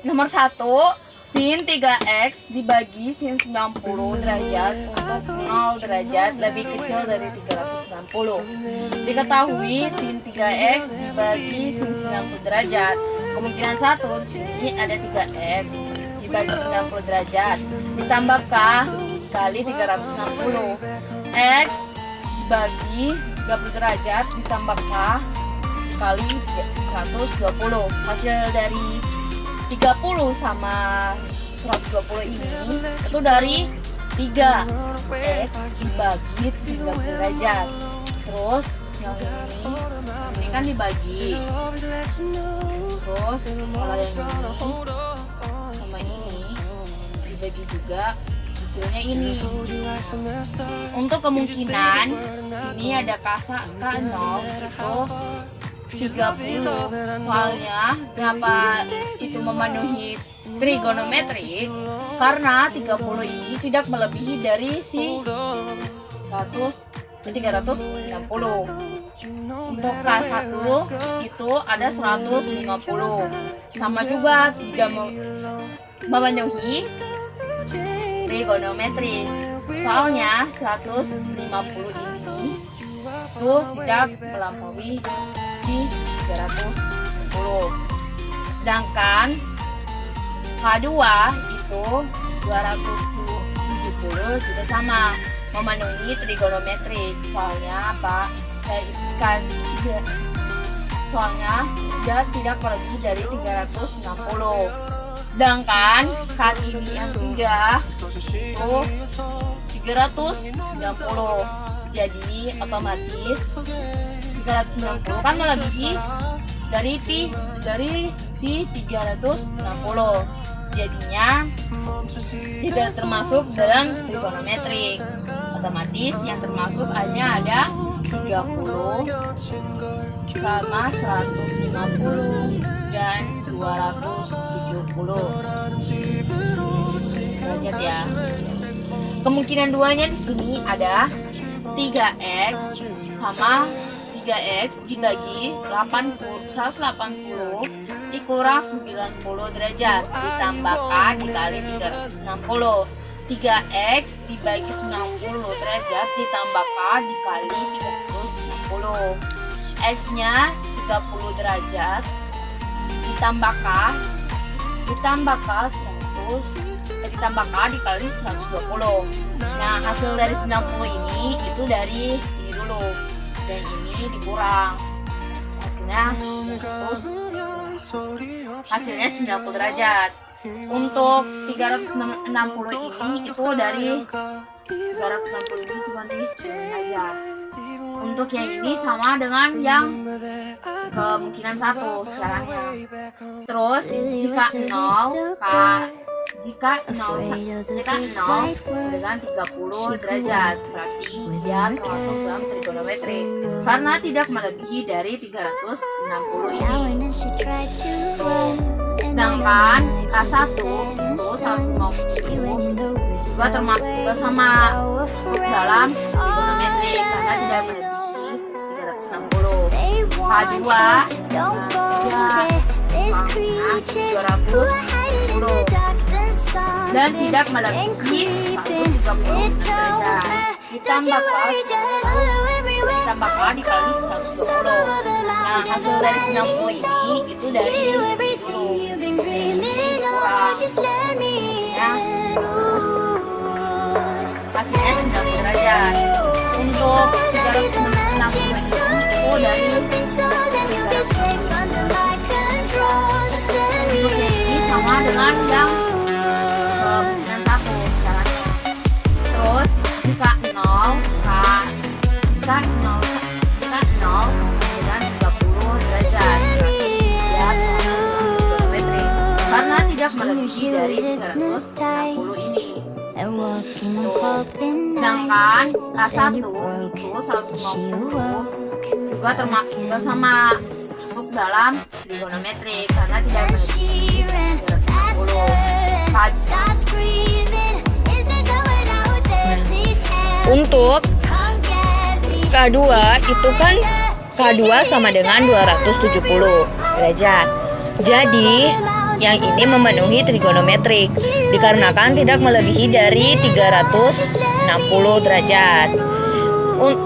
Nomor 1, sin 3x dibagi sin 90 derajat untuk 0 derajat lebih kecil dari 360. Diketahui sin 3x dibagi sin 90 derajat. Kemungkinan 1 di sini ada 3x dibagi 90 derajat ditambah k kali 360. X dibagi 30 derajat ditambah k kali 120. Hasil dari 30 sama 120 ini itu dari 3 x dibagi 90 derajat. Terus yang ini kan dibagi. Terus kalau yang ini sama ini dibagi juga, hasilnya ini. Untuk kemungkinan sini ada K0 itu 30. Soalnya kenapa itu memenuhi trigonometri? Karena 30 ini tidak melebihi dari si 360. Untuk K1 itu ada 150. Sama juga tidak memenuhi trigonometri. Soalnya 150 ini itu tidak melampaui si 360. Sedangkan K2 itu 270 juga sama memenuhi trigonometri. Soalnya apa? Soalnya dia tidak melebihi dari 360. Sedangkan K ini yang 3 itu 390. Jadi otomatis 390 kan melebihi dari si 360. Jadinya tidak termasuk dalam trigonometri. Otomatis yang termasuk hanya ada 30 sama 150 dan 270 derajat ya. Kemungkinan duanya di sini ada 3x sama 3x dibagi 180 dikurang 90 derajat ditambah k dikali 360. 3x dibagi 90 derajat ditambah k dikali 360. X nya 30 derajat ditambah k 100 ditambah k dikali 120. Nah, hasil dari 90 ini itu dari ini dulu, dan ini dikurang, hasilnya 90 derajat. Untuk 360 ini itu dari 360 ini cuma aja. Untuk yang ini sama dengan yang kemungkinan 1 caranya. Terus jika 0 dengan 30 derajat, berarti dia termasuk dalam trigonometri karena tidak melebihi dari 360 ini. Sedangkan K1 itu 150 juga termasuk sama dalam trigonometri karena tidak melebihi 360. K2 270 dan tidak melebihi 130 derajat ditambah K dikali 120. Nah, hasil dari 90 ini itu dari 10 kurang ya, terus hasilnya 90 derajat. Untuk 360 itu dari 360. Untuk ini sama dengan yang kemungkinan 1 caranya. Terus jika 0 dengan 30 derajat, ya trigonometri karena tidak melebihi dari 360 ini. Sedangkan K1 itu 150 juga juga sama masuk dalam trigonometri karena tidak melebihi 360. Untuk K2 itu kan K2 sama dengan 270 derajat. Jadi yang ini memenuhi trigonometrik dikarenakan tidak melebihi dari 360 derajat.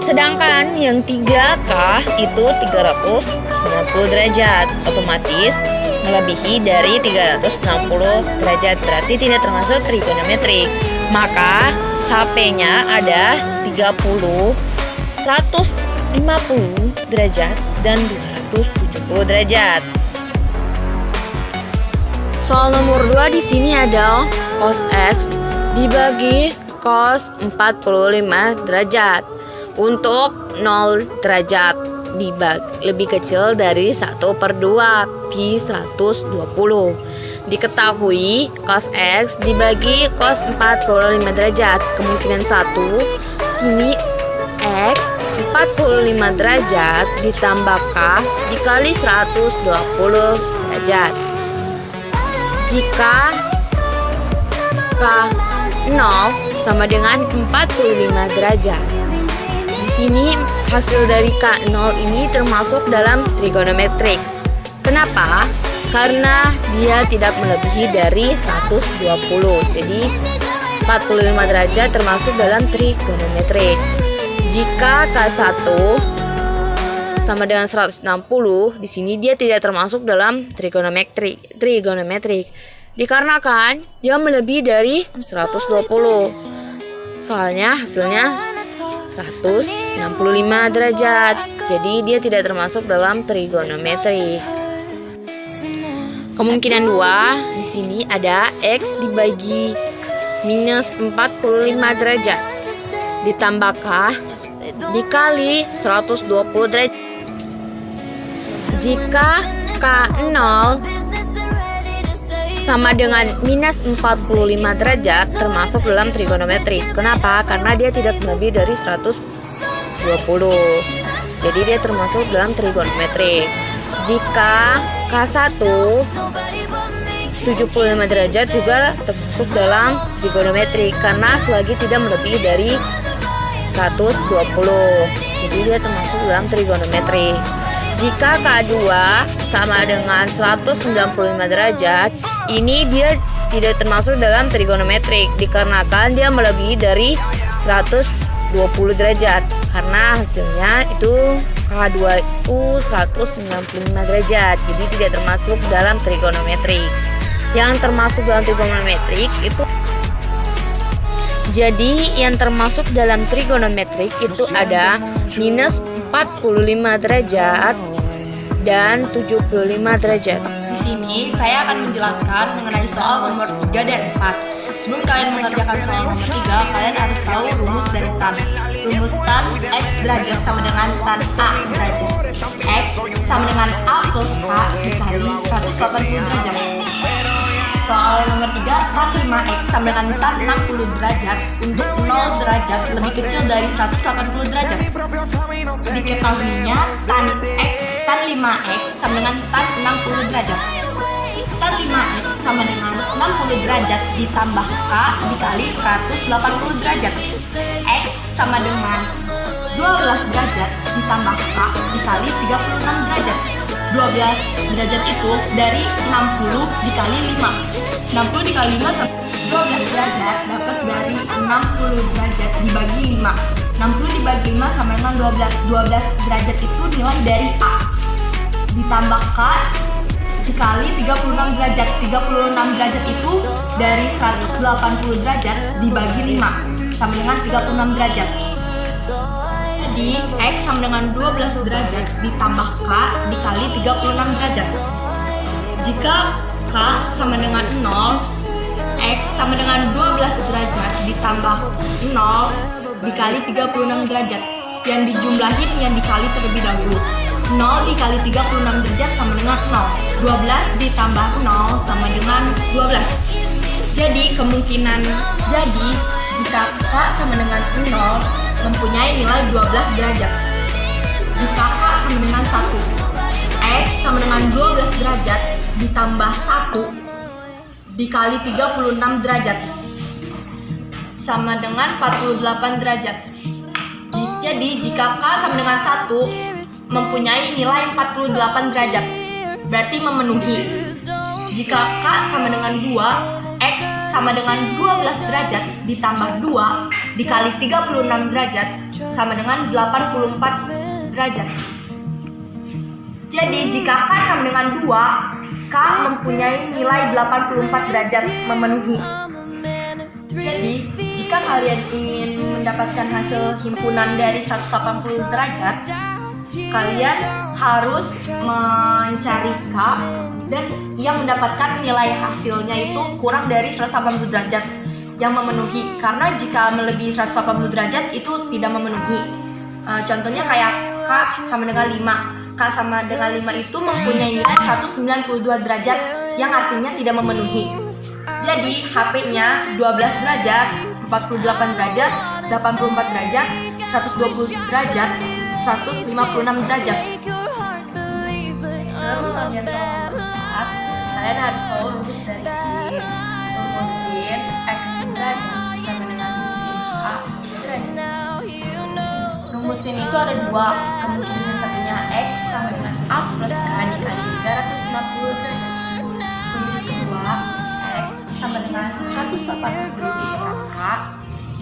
Sedangkan yang 3K itu 390 derajat, otomatis melebihi dari 360 derajat, berarti tidak termasuk trigonometrik. Maka HP-nya ada 30, 150 derajat dan 270 derajat. Soal nomor 2 di sini ada cos X dibagi cos 45 derajat untuk 0 derajat dibagi lebih kecil dari 1/2 pi 120. Diketahui cos X dibagi cos 45 derajat. Kemungkinan 1, sini X 45 derajat ditambah K dikali 120 derajat. Jika K 0 sama dengan 45 derajat. Di sini hasil dari K0 ini termasuk dalam trigonometrik. Kenapa? Karena dia tidak melebihi dari 120. Jadi 45 derajat termasuk dalam trigonometrik. Jika K1 sama dengan 160, di sini dia tidak termasuk dalam trigonometrik. Dikarenakan dia melebihi dari 120. Soalnya hasilnya 165 derajat. Jadi dia tidak termasuk dalam trigonometri. Kemungkinan 2 di sini ada X dibagi minus 45 derajat ditambah K dikali 120 derajat. Jika K0 sama dengan minus 45 derajat termasuk dalam trigonometri. Kenapa? Karena dia tidak lebih dari 120. Jadi dia termasuk dalam trigonometri. Jika K1 75 derajat juga termasuk dalam trigonometri karena selagi tidak melebihi dari 120. Jadi dia termasuk dalam trigonometri. Jika K2 sama dengan 195 derajat, ini dia tidak termasuk dalam trigonometrik dikarenakan dia melebihi dari 120 derajat. Karena hasilnya itu K2 itu 195 derajat. Jadi tidak termasuk dalam trigonometrik. Yang termasuk dalam trigonometrik itu dalam trigonometrik itu ada minus 45 derajat dan 75 derajat. Di sini saya akan menjelaskan mengenai soal nomor 3 dan 4. Sebelum kalian mengerjakan soal nomor 3, kalian harus tahu rumus dari tan. Rumus tan X derajat sama dengan tan A derajat. X sama dengan A plus K dikali 180 derajat. Soal nomor 3, tan 5X sama dengan tan 60 derajat untuk 0 derajat lebih kecil dari 180 derajat. Diketahuinya tan 5X sama dengan tan 60 derajat. Tan 5X sama dengan 60 derajat ditambah K dikali 180 derajat. X sama dengan 12 derajat ditambah K dikali 36 derajat. 12 derajat itu dari 60 dikali 5. 60 dikali 5 sama 12 derajat dapat dari 60 derajat dibagi 5. 60 dibagi 5 sama dengan 12. 12 derajat itu nilai dari A ditambah K dikali 36 derajat. 36 derajat itu dari 180 derajat dibagi 5 sama dengan 36 derajat. Jadi X sama dengan 12 derajat ditambah K dikali 36 derajat. Jika K sama dengan 0, X sama dengan 12 derajat ditambah 0 dikali 36 derajat. Yang dijumlahin yang dikali terlebih dahulu. 0 dikali 36 derajat sama dengan 0. 12 ditambah 0 sama dengan 12. Jadi jika K sama dengan 0 mempunyai nilai 12 derajat. Jika K sama dengan 1, X sama dengan 12 derajat ditambah 1 dikali 36 derajat sama dengan 48 derajat. Jadi jika K sama dengan 1 mempunyai nilai 48 derajat, berarti memenuhi. jika K sama dengan 2, X sama dengan 12 derajat ditambah 2 dikali 36 derajat sama dengan 84 derajat. Jadi jika K sama dengan 2, K mempunyai nilai 84 derajat memenuhi. Jadi jika kalian ingin mendapatkan hasil himpunan dari 180 derajat, kalian harus mencari K dan yang mendapatkan nilai hasilnya itu kurang dari 180 derajat yang memenuhi. Karena jika melebihi 180 derajat itu tidak memenuhi. Contohnya kayak K sama dengan 5. K sama dengan 5 itu mempunyai nilai 192 derajat yang artinya tidak memenuhi. Jadi HP-nya 12 derajat, 48 derajat, 84 derajat, 120 derajat, 156 derajat. Sebelum kalian soal 4, kalian harus tahu rumus dari sin. Rumus sin X derajat sama dengan sin A derajat. Rumus sin itu ada dua, kemungkinan satunya X sama dengan A plus K dikali 360 derajat. Rumus kedua, X sama dengan 180 dikali K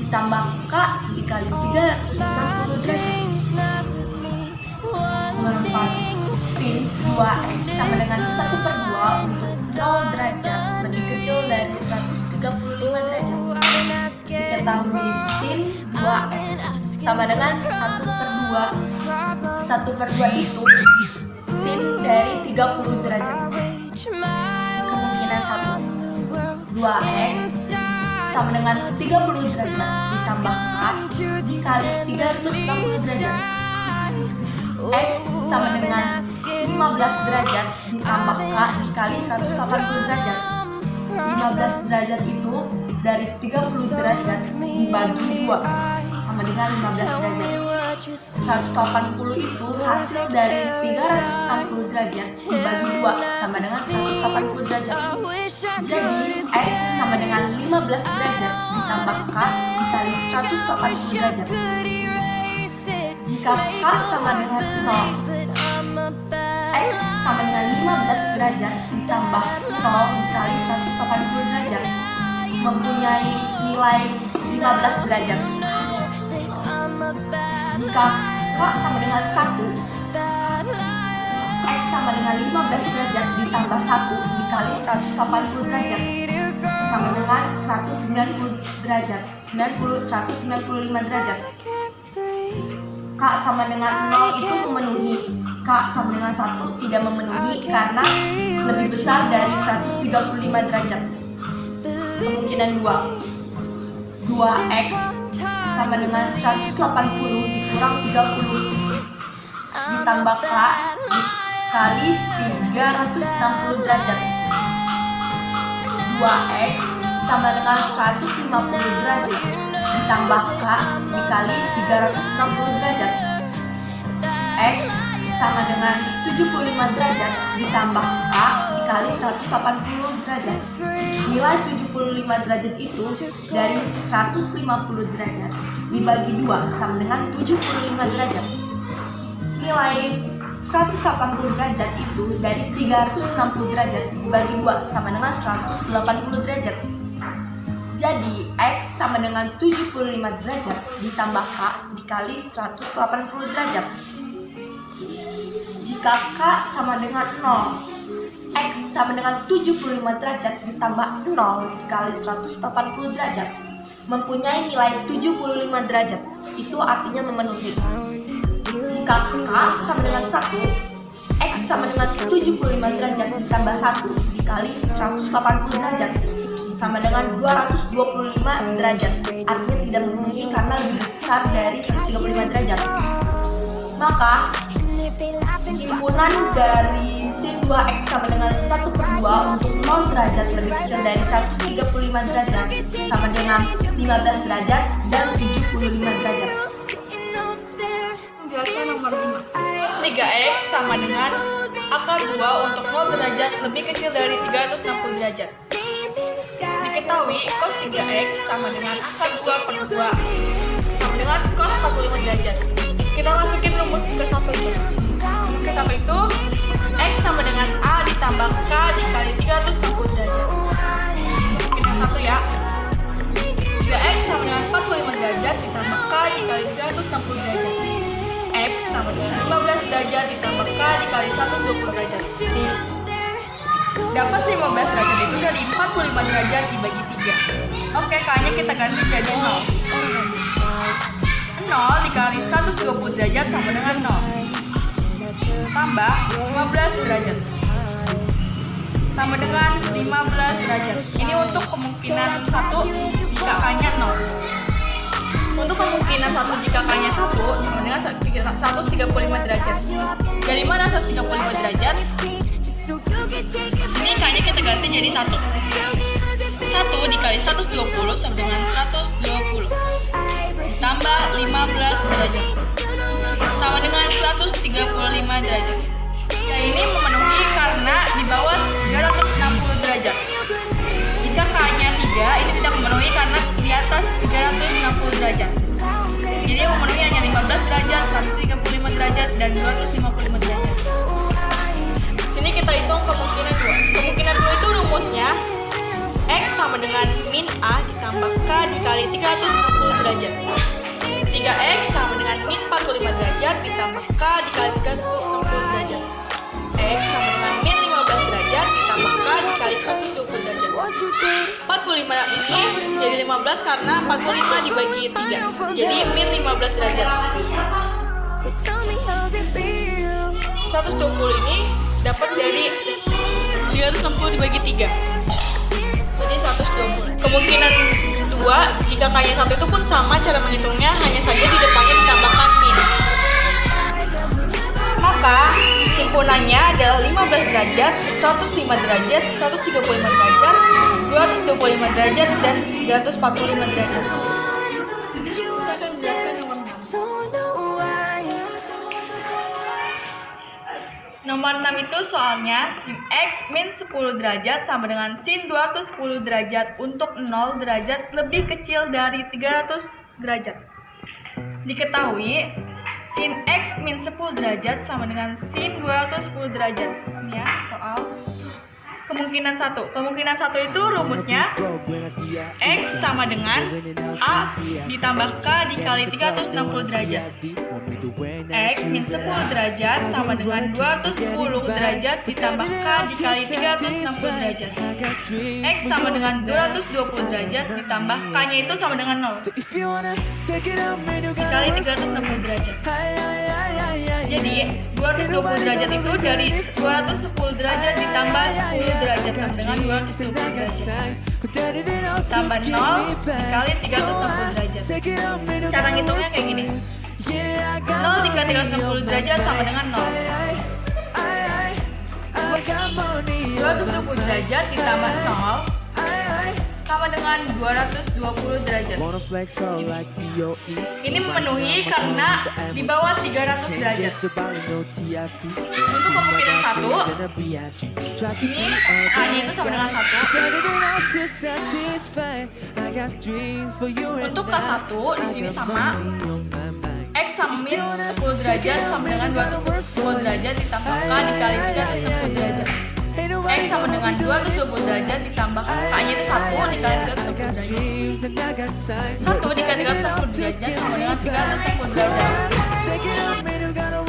ditambah K dikali 360 derajat. Menurut sin 2X sama dengan 1/2 untuk 0 derajat lebih kecil dari 135 derajat. Diketahui sin 2X sama dengan 1/2. 1/2 itu sin dari 30 derajat. Kemungkinan 1, 2X sama dengan 30 derajat ditambah K dikali 360 derajat. X sama dengan 15 derajat ditambah K dikali 180 derajat. 15 derajat itu dari 30 derajat dibagi 2 sama dengan 15 derajat. 180 itu hasil dari 360 derajat dibagi 2 sama dengan 180 derajat. Jadi X sama dengan 15 derajat ditambah K dikali 180 derajat. Jika K sama dengan 0, X sama dengan 15 derajat ditambah 0 dikali 180 derajat mempunyai nilai 15 derajat. Jika K sama dengan 1, X sama dengan 15 derajat ditambah 1 dikali 180 derajat sama dengan 190 derajat, 195 derajat. K sama dengan 0 itu memenuhi. K sama dengan 1 tidak memenuhi karena lebih besar dari 135 derajat. Kemungkinan 2, 2X sama dengan 180 dikurang 30 ditambah K dikali 360 derajat. 2X sama dengan 150 derajat ditambah K dikali 360 derajat. X sama dengan 75 derajat ditambah K dikali 180 derajat. Nilai 75 derajat itu dari 150 derajat dibagi 2 sama dengan 75 derajat. Nilai 180 derajat itu dari 360 derajat dibagi 2 sama dengan 180 derajat. Jadi X sama dengan 75 derajat ditambah K dikali 180 derajat. Jika K sama dengan 0, X sama dengan 75 derajat ditambah 0 dikali 180 derajat mempunyai nilai 75 derajat. Itu artinya memenuhi. Jika K sama dengan 1, X sama dengan 75 derajat ditambah 1 dikali 180 derajat sama dengan 225 derajat. Artinya tidak memenuhi karena lebih besar dari 135 derajat. Maka himpunan dari sin 2X sama dengan 1/2 untuk 0 derajat lebih kecil dari 135 derajat sama dengan 15 derajat dan 75 derajat. Menjelaskan nomor 5. Cos 3X sama dengan akar 2 untuk 0 derajat lebih kecil dari 360 derajat. Diketahui cos 3X sama dengan akar 2/2 sama dengan cos 45 derajat. Kita masukin rumus ke satu itu. Rumus ke satu itu X sama dengan A ditambah K dikali 360 derajat. Dapat 15 derajat itu dari 45 derajat dibagi 3. Oke, kayaknya kita ganti jadi 0. 0 dikali 120 derajat sama dengan 0. Tambah 15 derajat sama dengan 15 derajat. Ini untuk kemungkinan 1 jika k-nya 0. Untuk kemungkinan 1 jika k-nya 1 sama dengan 135 derajat. Dari mana 135 derajat? Sini k-nya kita ganti jadi 1. 1 dikali 120 sama dengan 120. Ditambah 15 derajat sama dengan 135 derajat. Ya, ini memenuhi karena di bawah 360 derajat. Jika k-nya 3, ini tidak memenuhi karena di atas 360 derajat. Jadi yang memenuhi hanya 15 derajat, 135 derajat, dan 255 derajat. Sini kita hitung kemungkinan 2. Kemungkinan 2 itu rumusnya X sama dengan min A ditambah K dikali 360 derajat. 3X sama dengan min 45 derajat ditambah K dikali 360 derajat. X sama dengan min 15 derajat ditambah K dikali 120 derajat. 45 ini jadi 15 karena 45 dibagi 3. Jadi min 15 derajat. 120 ini dapat dari 360 dibagi 3. Jadi 120. Kemungkinan 2 jika k-nya 1 itu pun sama cara menghitungnya, hanya saja di depannya ditambahkan min. Maka himpunannya adalah 15 derajat, 105 derajat, 135 derajat, 225 derajat, dan 345 derajat. Saya akan menjelaskan nomor 6 itu soalnya sin X min 10 derajat sama dengan sin 210 derajat untuk 0 derajat lebih kecil dari 300 derajat. Diketahui sin X min 10 derajat sama dengan sin 210 derajat. Ya, soal kemungkinan 1. Kemungkinan 1 itu rumusnya X sama dengan A ditambah K dikali 360 derajat. X min 10 derajat sama dengan 210 derajat ditambah K dikali 360 derajat. X sama dengan 220 derajat ditambah K-nya itu sama dengan 0 dikali 360 derajat. Jadi 220 derajat itu dari 210 derajat ditambah 10 derajat sama dengan 220 derajat. Tambah 0 dikali 360 derajat. Cara ngitungnya kayak gini. 0 dikali 360 derajat sama dengan 0. 220 derajat ditambah 0 sama dengan 220 derajat. Ini memenuhi karena di bawah 300 derajat. Untuk kemungkinan 1, ini A-nya itu sama dengan 1. Untuk K1 di sini sama X sama min 10 derajat sama dengan 210 derajat ditambah K dikali 360 derajat. X sama dengan 220 derajat ditambah K-nya itu 1 dikali 360 derajat. 1 dikali 360 derajat sama dengan 360 derajat.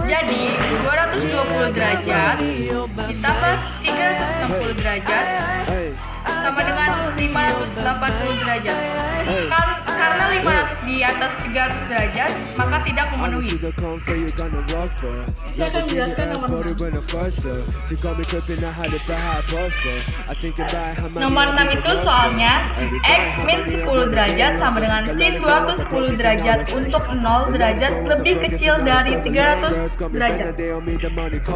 Jadi 220 derajat ditambah 360 derajat sama dengan 580 derajat. Karena 500 di atas 300 derajat, maka tidak memenuhi. Saya akan menjelaskan nomor 6. Nomor 6 itu soalnya sin X min 10 derajat sama dengan sin 210 derajat untuk 0 derajat lebih kecil dari 300 derajat.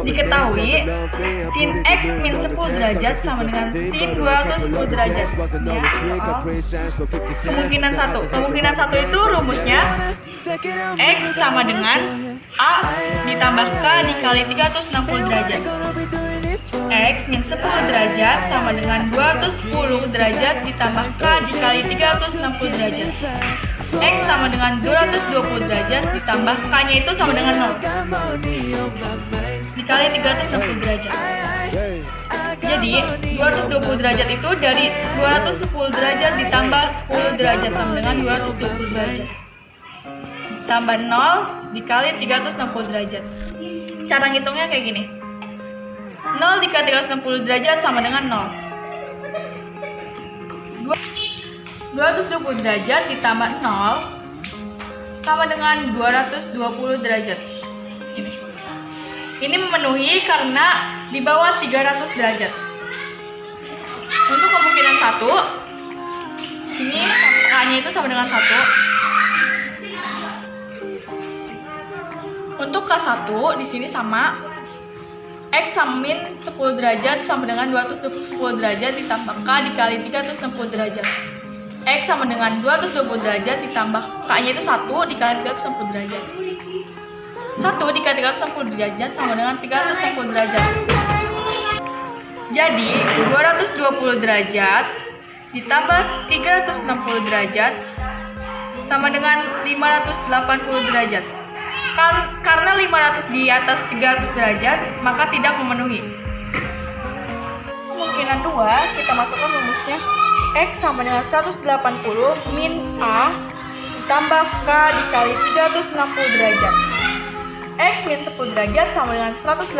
Diketahui sin X min 10 derajat sama dengan sin 210 derajat. Ya, soal kemungkinan 1. Kemungkinan 1 itu rumusnya X sama dengan A ditambah K dikali 360 derajat. X min 10 derajat sama dengan 210 derajat ditambah K dikali 360 derajat. X sama dengan 220 derajat ditambah K-nya itu sama dengan 0 dikali 360 derajat. Jadi 220 derajat itu dari 210 derajat ditambah 10 derajat sama dengan 220 derajat. Tambah 0 dikali 360 derajat. Cara ngitungnya kayak gini. 0 dikali 360 derajat sama dengan 0. 220 derajat ditambah 0 sama dengan 220 derajat. Ini memenuhi karena di bawah 300 derajat. Untuk kemungkinan 1, sini A-nya itu sama dengan 1. Untuk K1 di sini sama X sama min 10 derajat sama dengan 210 derajat ditambah K dikali 360 derajat. X sama dengan 220 derajat ditambah K-nya itu 1 dikali 360 derajat. 1 dikali 360 derajat sama dengan 360 derajat. Jadi 220 derajat ditambah 360 derajat sama dengan 580 derajat. Karena 500 di atas 300 derajat, maka tidak memenuhi. Kemungkinan 2, kita masukkan rumusnya. X sama dengan 180 min A ditambah K dikali 360 derajat. X min 10 derajat sama dengan 180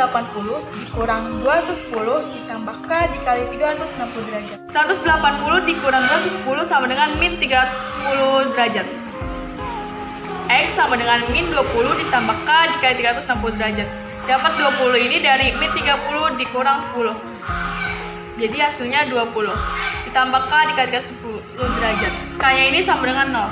dikurang 210 ditambah K dikali 360 derajat. 180 dikurang 210 sama dengan min 30 derajat. X sama dengan min 20 ditambah K dikali 360 derajat. Dapat 20 ini dari min 30 dikurang 10. Jadi hasilnya 20. Ditambah K dikali 360 derajat. K-nya ini sama dengan 0.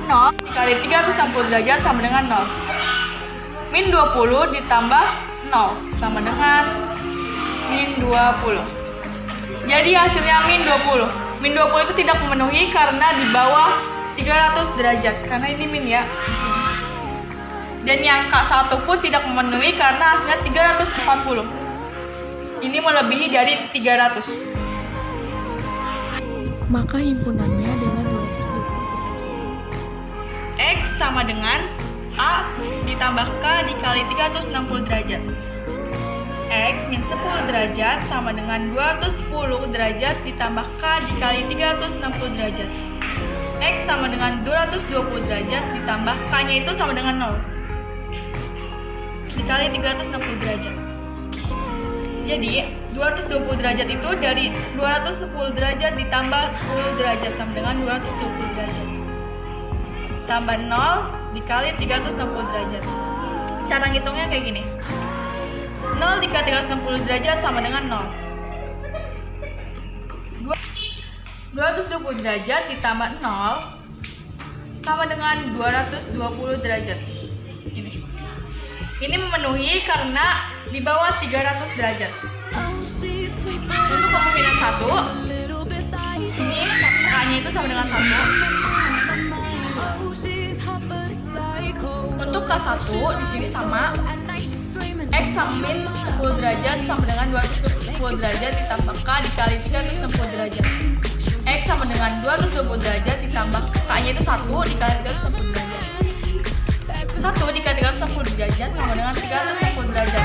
0 dikali 360 derajat sama dengan 0. Min 20 ditambah 0 sama dengan min 20. Jadi hasilnya min 20. Min 20 itu tidak memenuhi karena di bawah 300 derajat. Karena ini min ya. Dan yang K1 pun tidak memenuhi karena hasilnya 340. Ini melebihi dari 300. Maka himpunannya adalah 220 derajat. X sama dengan A ditambah K dikali 360 derajat. X min 10 derajat sama dengan 210 derajat ditambah K dikali 360 derajat. X sama dengan 220 derajat ditambah K-nya itu sama dengan 0 dikali 360 derajat. Jadi 220 derajat itu dari 210 derajat ditambah 10 derajat sama dengan 220 derajat. Tambah 0 dikali 360 derajat. Cara ngitungnya kayak gini. 0 dikali 360 derajat sama dengan 0. 220 derajat ditambah 0 sama dengan 220 derajat. Ini memenuhi karena di bawah 300 derajat. Untuk kemungkinan 1, sini K-nya itu sama dengan 1. Untuk K1 di sini sama X sama min 10 derajat sama dengan 210 derajat ditambah K dikali 360 derajat. X sama dengan 220 derajat ditambah K-nya itu 1 dikali 360 derajat. 1 dikali 360 derajat sama dengan 360 derajat.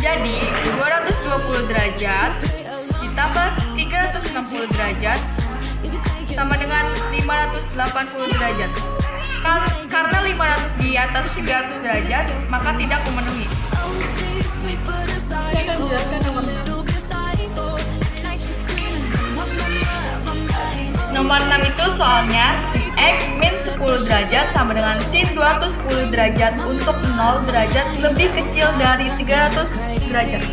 Jadi 220 derajat ditambah 360 derajat sama dengan 580 derajat. Karena 500 di atas 300 derajat, maka tidak memenuhi. Saya akan menjelaskan Nomor 6 itu soalnya sin X min 10 derajat sama dengan sin 210 derajat untuk 0 derajat lebih kecil dari 300 derajat.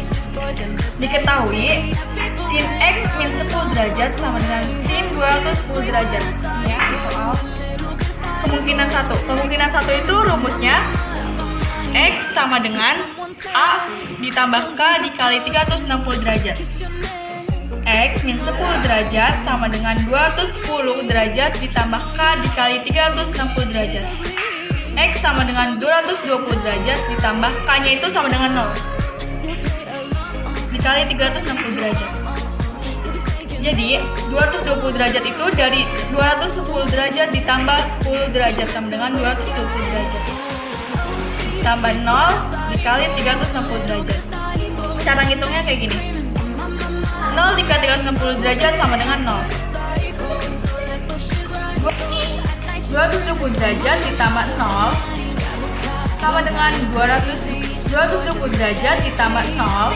Diketahui sin X min 10 derajat sama dengan sin 210 derajat. Ya, di soal kemungkinan 1. Kemungkinan 1 itu rumusnya X sama dengan A ditambah K dikali 360 derajat. X min 10 derajat sama dengan 210 derajat ditambah K dikali 360 derajat. X sama dengan 220 derajat ditambah K-nya itu sama dengan 0 dikali 360 derajat. Jadi 220 derajat itu dari 210 derajat ditambah 10 derajat sama dengan 220 derajat. Tambah 0 dikali 360 derajat. Cara ngitungnya kayak gini. 0 dikali 360 derajat sama dengan 0. 270 derajat ditambah 0 sama dengan 220 derajat ditambah 0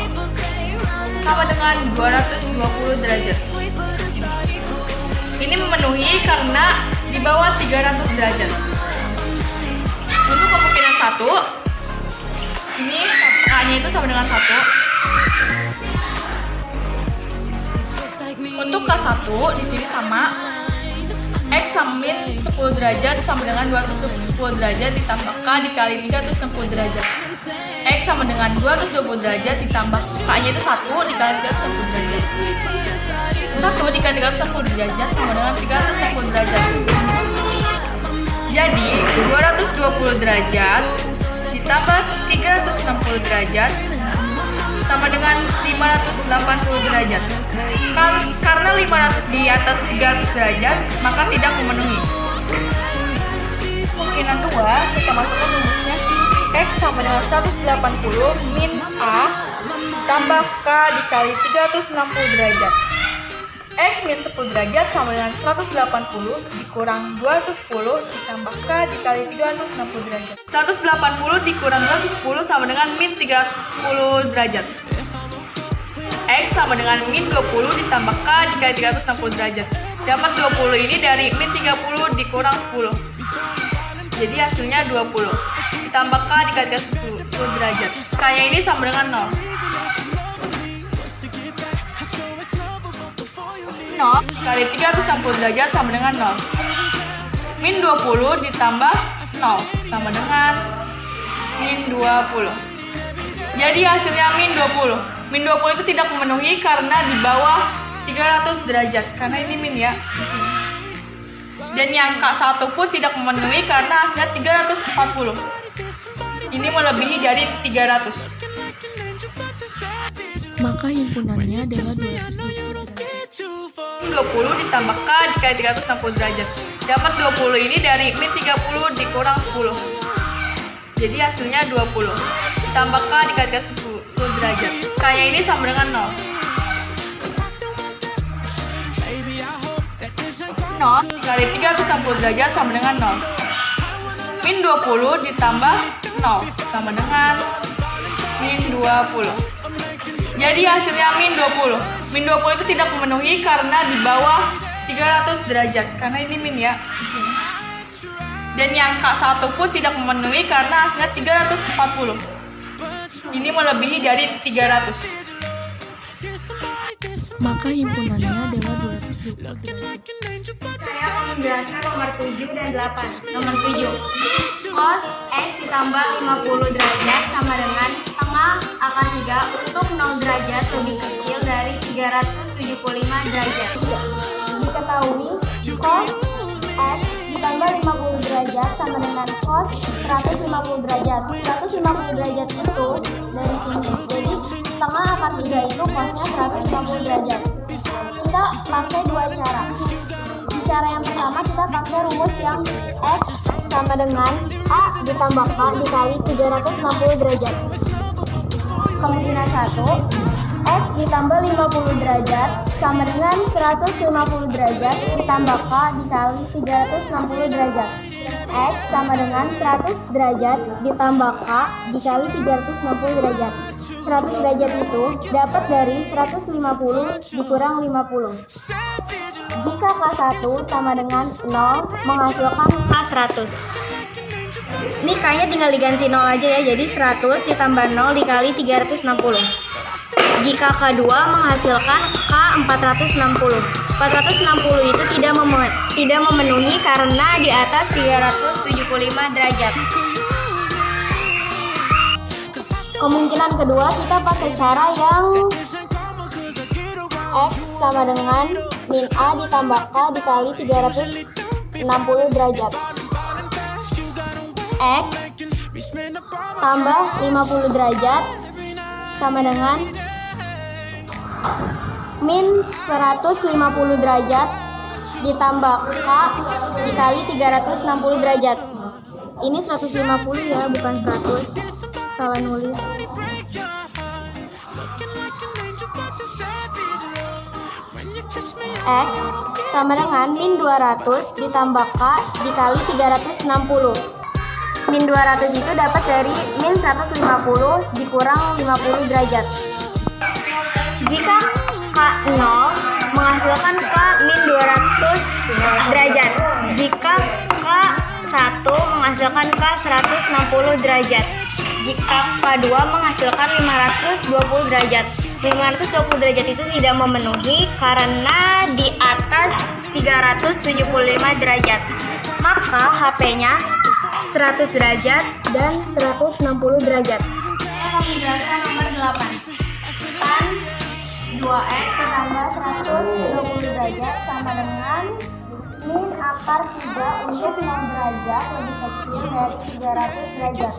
sama dengan 220 derajat. Ini memenuhi karena di bawah 300 derajat. Untuk kemungkinan 1, sini A-nya itu sama dengan 1. Untuk K1 di sini sama X sama min 10 derajat sama dengan 210 derajat ditambah K dikali 360 derajat. X sama dengan 220 derajat ditambah K-nya itu 1 dikali 360 derajat. 1 dikali 360 derajat sama dengan 360 derajat. Jadi 220 derajat ditambah 360 derajat sama dengan 580 derajat. Karena 500 di atas 300 derajat, maka tidak memenuhi. Kemungkinan 2, kita masukkan rumusnya. X sama dengan 180 min A tambah K dikali 360 derajat. X min 10 derajat sama dengan 180 dikurang 210 ditambah K dikali 360 derajat. 180 dikurang 210 sama dengan min 30 derajat. X sama dengan min 20 ditambah K dikali 360 derajat. Dapat 20 ini dari min 30 dikurang 10. Jadi hasilnya 20. Ditambah K dikali 360 derajat. K-nya ini sama dengan 0. 0 kali 360 derajat sama dengan 0. Min 20 ditambah 0 sama dengan min 20. Jadi hasilnya min 20. Min 20 itu tidak memenuhi karena di bawah 300 derajat. Karena ini min ya. Dan yang K1 pun tidak memenuhi karena hasilnya 340. Ini melebihi dari 300. Maka himpunannya adalah 20 ditambah K dikali 360 derajat. Dapat 20 ini dari min 30 dikurang 10. Jadi hasilnya 20. Ditambah K dikali 360 derajat. K-nya ini sama dengan 0. 0 kali 360 derajat sama dengan 0. Min 20 ditambah 0 sama dengan min 20. Jadi hasilnya min 20. Min 20 itu tidak memenuhi karena di bawah 300 derajat. Karena ini min ya. Dan yang K1 pun tidak memenuhi karena hasilnya 340. Ini melebihi dari 300. Maka himpunannya adalah 220 derajat. Saya akan menjelaskan nomor 7 dan 8. Nomor 7. Cos X ditambah 50 derajat sama dengan setengah akar 3 untuk 0 derajat lebih kecil dari 375 derajat. Diketahui cos X ditambah 50 derajat sama dengan cos 150 derajat. 150 derajat itu dari sini. Jadi setengah akar 3 itu cosnya 150 derajat. Kita pakai dua cara. Di cara yang pertama kita pakai rumus yang X sama dengan A ditambah K dikali 360 derajat. Kemungkinan 1, X ditambah 50 derajat sama dengan 150 derajat ditambah K dikali 360 derajat. X sama dengan 100 derajat ditambah K dikali 360 derajat. 100 derajat itu dapat dari 150 dikurang 50. Jika K1 sama dengan 0 menghasilkan K100. Ini K-nya tinggal diganti 0 aja ya, jadi 100 ditambah 0 dikali 360. Jika K2 menghasilkan K460. 460 itu tidak memenuhi karena di atas 375 derajat. Kemungkinan kedua kita pakai cara yang X sama dengan min A ditambah K dikali 360 derajat. X tambah 50 derajat sama dengan min 150 derajat ditambah K dikali 360 derajat. Ini 150 ya, bukan 100. Salah nulis. X sama dengan min 200 ditambah K dikali 360. min 200 itu dapat dari min 150 dikurang 50 derajat. Jika K0 menghasilkan K min 200 derajat. Jika K1 menghasilkan K 160 derajat. Jika K2 menghasilkan 520 derajat. 520 derajat itu tidak memenuhi karena di atas 375 derajat. Maka HP-nya 100 derajat dan 160 derajat. Saya akan menjelaskan nomor 8. Tan 2x Tambah 120 derajat sama dengan min akar 3 untuk 6 derajat lebih kecil dari 300 derajat.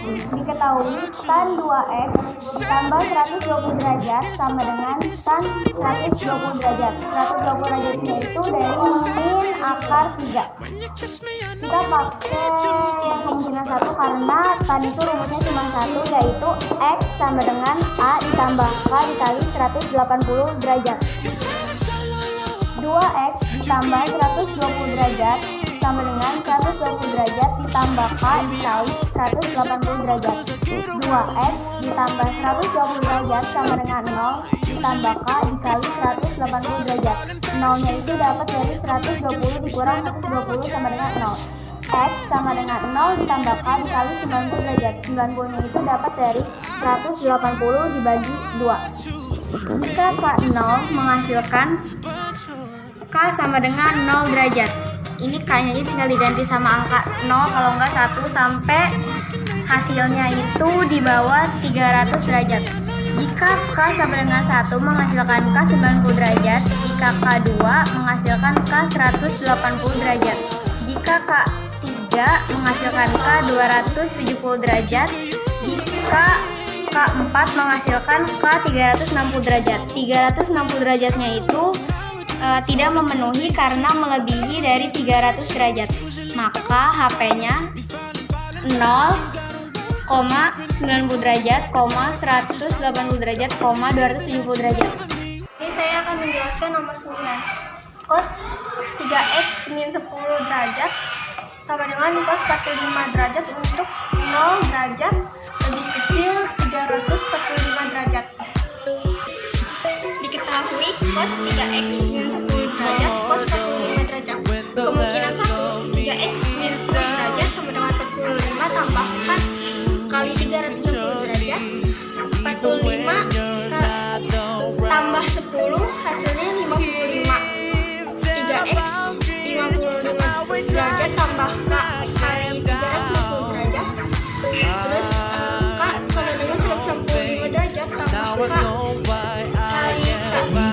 Diketahui tan 2x tambah 120 derajat sama dengan tan 120 derajat. 120 derajatnya itu dari min akar 3. Kita pakai kemungkinan 1 karena tan itu rumusnya cuma 1, yaitu x sama dengan a ditambah k dikali 180 derajat. 2x ditambah 120 derajat sama dengan 120 derajat ditambah k dikali 180 derajat. 2x ditambah 120 derajat sama dengan 0 ditambah k dikali 180 derajat. 0-nya itu dapat dari 120 dikurang 120 sama dengan 0. X sama dengan 0 ditambah k dikali 90 derajat. 90-nya itu dapat dari 180 dibagi 2. Jika K0 menghasilkan K sama dengan 0 derajat. Ini K-nya tinggal diganti sama angka 0 kalau enggak 1 sampai hasilnya itu di bawah 300 derajat. Jika K sama dengan 1 menghasilkan K 90 derajat, jika K2 menghasilkan K 180 derajat. Jika K3 menghasilkan K 270 derajat, jika K4 menghasilkan K 360 derajat. 360 derajatnya itu tidak memenuhi karena melebihi dari 300 derajat. Maka HP-nya 0,90 derajat, 180 derajat, 270 derajat. Ini saya akan menjelaskan nomor 9. Cos 3x min 10 derajat sama dengan cos 45 derajat untuk 0 derajat lebih kecil 345 derajat. Diketahui cos 3x min 10 derajat, cos 45 derajat. Kemungkinan 1, 3x min 10 derajat sama dengan 45 tambahkan kali 360 derajat. 45 tambah 10 hasilnya 55. 3x 55 derajat tambah k kali 360 derajat. Terus k sama dengan 165 derajat tambah k kali 10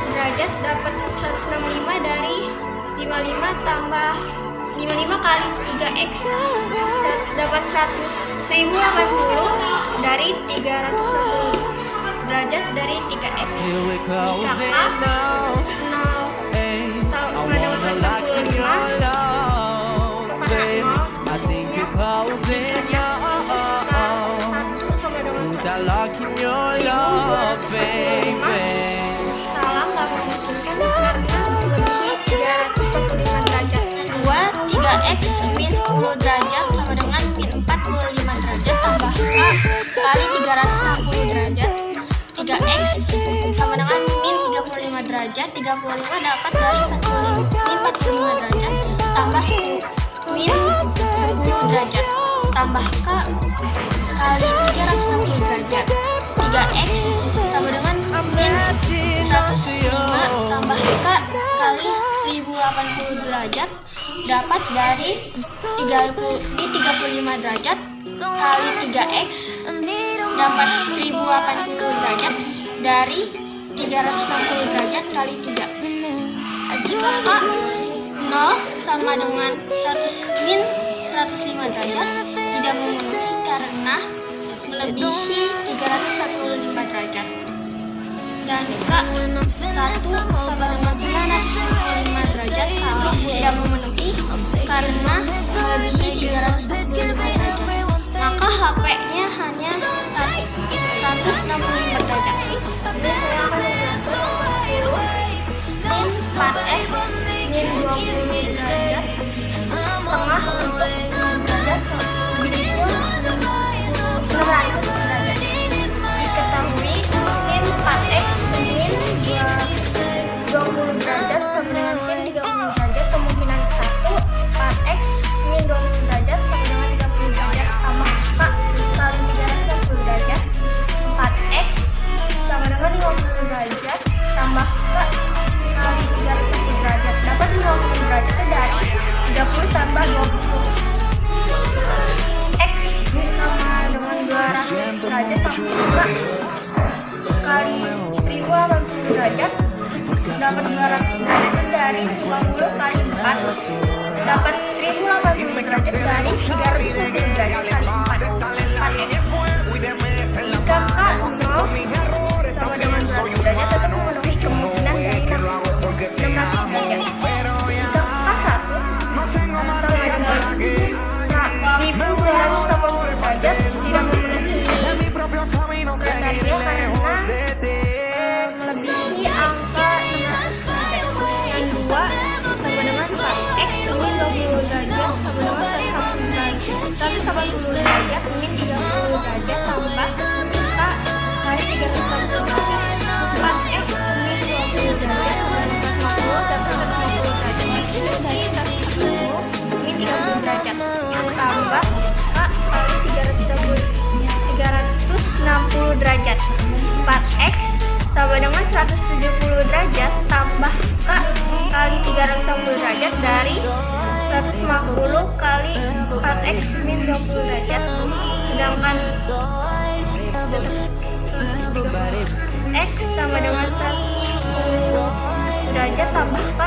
derajat dapat 165 dari 55 tambah 55 kali 3x dapat 1080 dari 360 derajat dari 3x. Jika k 0 sama dengan 165 salam gak memungkinkan karena melebihi 345 derajat. 2, 3x min 10 derajat sama dengan min 45 derajat tambah k kali 360 derajat. 3x sama dengan min 35 derajat. 35 dapat dari min 45 derajat tambah min 10 derajat tambah k kali 360 derajat. 3x sama dengan min 105 tambah k kali 1080 derajat dapat dari 35 derajat kali 3x dapat 1080 derajat dari 360 derajat kali 3. Jika k 0 sama dengan min 105 derajat tidak memenuhi karena melebihi 345 derajat. Dan k 1 sama dengan 955 derajat sama tidak memenuhi karena melebihi 345 derajat. Maka HP-nya hanya 165 derajat. Sin 4x min 20 derajat setengah dapat 200 derajat dari 50 kali 4. Dapat 1080 derajat dari 360 derajat kali 4. 4x. Jika K 0 sama dengan 200 derajat tetap memenuhi kemungkinan dari 600 derajat. Jika K 1 sama dengan 1280 derajat tidak memenuhi kriteria karena melebihi angka 600 derajat. Yang 2 sama dengan 4x min 20 derajat sama dengan 180 derajat min 30 derajat tambah K kali 360 derajat. 4x min 20 derajat sama dengan 150 dan 150 derajat min dari 110 min 30 derajat yang tambah K kali 360 derajat. 4x sama dengan 170 derajat tambah K kali 360 derajat dari 150 kali 4x min 20 derajat, sedangkan X sama dengan 110 derajat tambah K